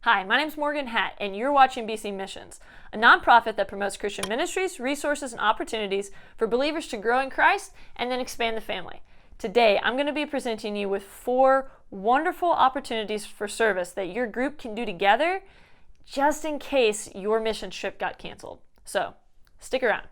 Hi, my name's Morgan Hatt, and you're watching BC Missions, a nonprofit that promotes Christian ministries, resources, and opportunities for believers to grow in Christ and then expand the family. Today, I'm going to be presenting you with 4 wonderful opportunities for service that your group can do together just in case your mission trip got canceled. So, stick around.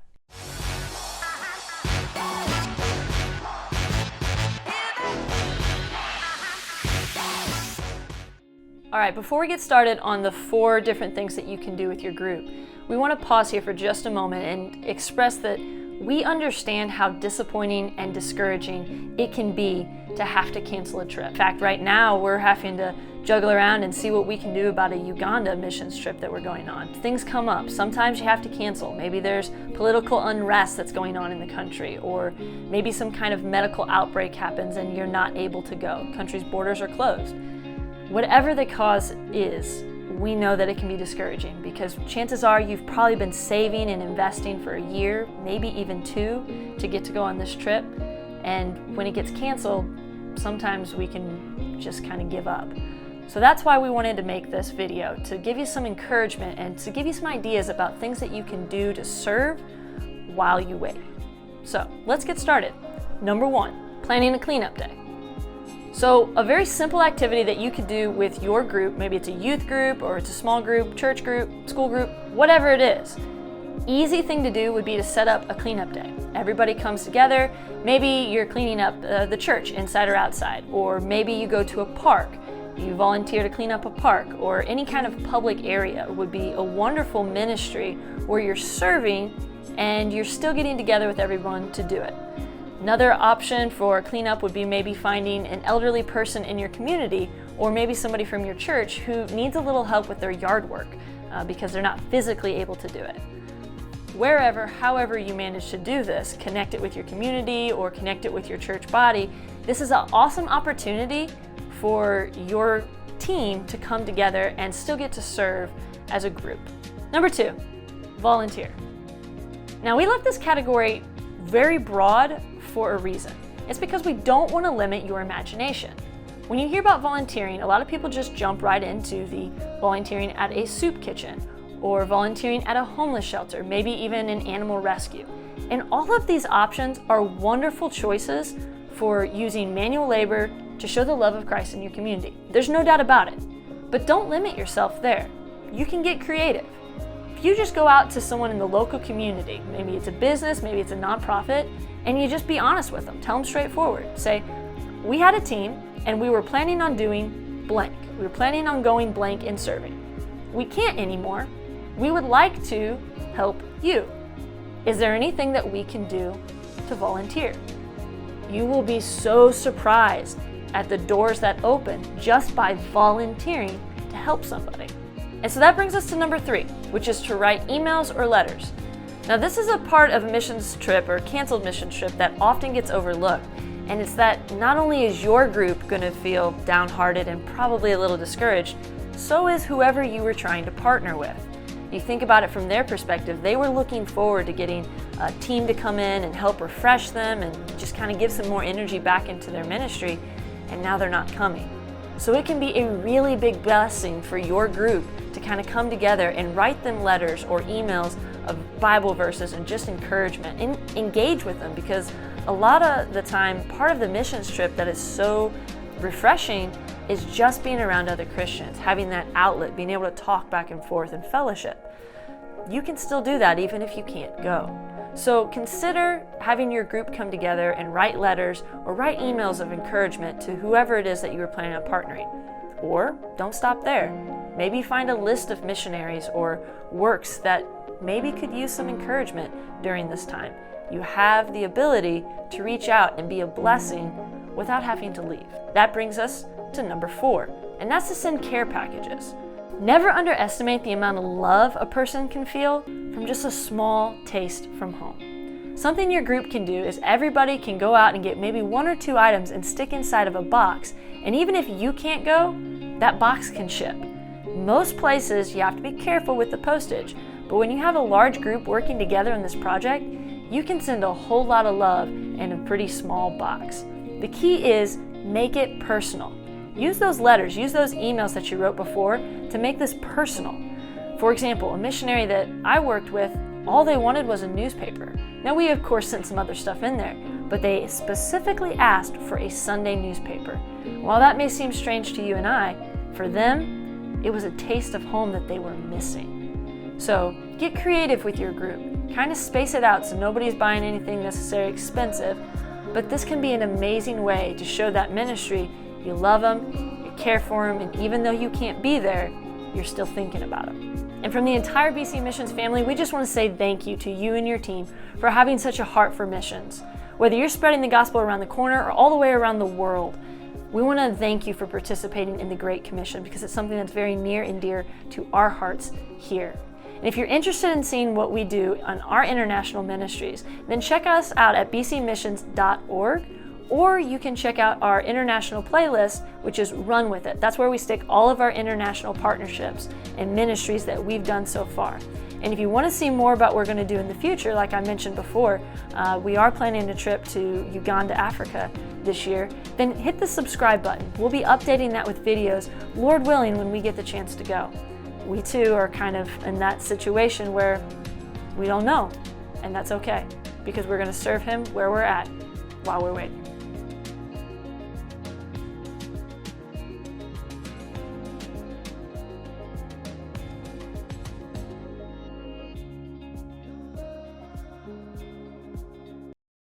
All right, before we get started on the 4 different things that you can do with your group, we want to pause here for just a moment and express that we understand how disappointing and discouraging it can be to have to cancel a trip. In fact, right now we're having to juggle around and see what we can do about a Uganda missions trip that we're going on. Things come up. Sometimes you have to cancel. Maybe there's political unrest that's going on in the country, or maybe some kind of medical outbreak happens and you're not able to go. Country's borders are closed. Whatever the cause is, we know that it can be discouraging because chances are you've probably been saving and investing for a year, maybe even 2, to get to go on this trip. And when it gets canceled, sometimes we can just kind of give up. So that's why we wanted to make this video, to give you some encouragement and to give you some ideas about things that you can do to serve while you wait. So let's get started. Number 1, planning a cleanup day. So a very simple activity that you could do with your group, maybe it's a youth group or it's a small group, church group, school group, whatever it is. Easy thing to do would be to set up a cleanup day. Everybody comes together. Maybe you're cleaning up the church inside or outside, or maybe you go to a park. You volunteer to clean up a park, or any kind of public area would be a wonderful ministry where you're serving and you're still getting together with everyone to do it. Another option for cleanup would be maybe finding an elderly person in your community, or maybe somebody from your church who needs a little help with their yard work because they're not physically able to do it. Wherever, however you manage to do this, connect it with your community or connect it with your church body, this is an awesome opportunity for your team to come together and still get to serve as a group. Number 2, volunteer. Now we left this category very broad for a reason. It's because we don't want to limit your imagination. When you hear about volunteering, a lot of people just jump right into the volunteering at a soup kitchen or volunteering at a homeless shelter, maybe even an animal rescue. And all of these options are wonderful choices for using manual labor to show the love of Christ in your community. There's no doubt about it. But don't limit yourself there. You can get creative. If you just go out to someone in the local community, maybe it's a business, maybe it's a nonprofit, and you just be honest with them. Tell them straightforward. Say, we had a team and we were planning on doing blank. We were planning on going blank and serving. We can't anymore. We would like to help you. Is there anything that we can do to volunteer? You will be so surprised at the doors that open just by volunteering to help somebody. And so that brings us to number 3, which is to write emails or letters. Now this is a part of a missions trip or canceled mission trip that often gets overlooked. And it's that not only is your group going to feel downhearted and probably a little discouraged, so is whoever you were trying to partner with. You think about it from their perspective, they were looking forward to getting a team to come in and help refresh them and just kind of give some more energy back into their ministry, and now they're not coming. So it can be a really big blessing for your group to kind of come together and write them letters or emails of Bible verses and just encouragement and engage with them, because a lot of the time part of the missions trip that is so refreshing is just being around other Christians, having that outlet, being able to talk back and forth and fellowship. You can still do that even if you can't go. So consider having your group come together and write letters or write emails of encouragement to whoever it is that you were planning on partnering. Or don't stop there. Maybe find a list of missionaries or works that maybe could use some encouragement during this time. You have the ability to reach out and be a blessing without having to leave. That brings us to number 4, and that's to send care packages. Never underestimate the amount of love a person can feel from just a small taste from home. Something your group can do is everybody can go out and get maybe 1 or 2 items and stick inside of a box, and even if you can't go, that box can ship. Most places you have to be careful with the postage, but when you have a large group working together on this project, you can send a whole lot of love in a pretty small box. The key is make it personal. use those letters, use those emails that you wrote before to make this personal. For example, a missionary that I worked with, all they wanted was a newspaper. Now we of course sent some other stuff in there, but they specifically asked for a Sunday newspaper. While that may seem strange to you and I, for them, it was a taste of home that they were missing. So get creative with your group. Kind of space it out so nobody's buying anything necessarily expensive, but this can be an amazing way to show that ministry you love them, you care for them, and even though you can't be there, you're still thinking about them. And from the entire BC Missions family, we just want to say thank you to you and your team for having such a heart for missions. Whether you're spreading the gospel around the corner or all the way around the world, we want to thank you for participating in the Great Commission because it's something that's very near and dear to our hearts here. And if you're interested in seeing what we do on our international ministries, then check us out at bcmissions.org, or you can check out our international playlist, which is Run With It. That's where we stick all of our international partnerships and ministries that we've done so far. And if you want to see more about what we're going to do in the future, like I mentioned before, we are planning a trip to Uganda, Africa this year, then hit the subscribe button. We'll be updating that with videos, Lord willing, when we get the chance to go. We too are kind of in that situation where we don't know, and that's okay, because we're going to serve Him where we're at while we're waiting.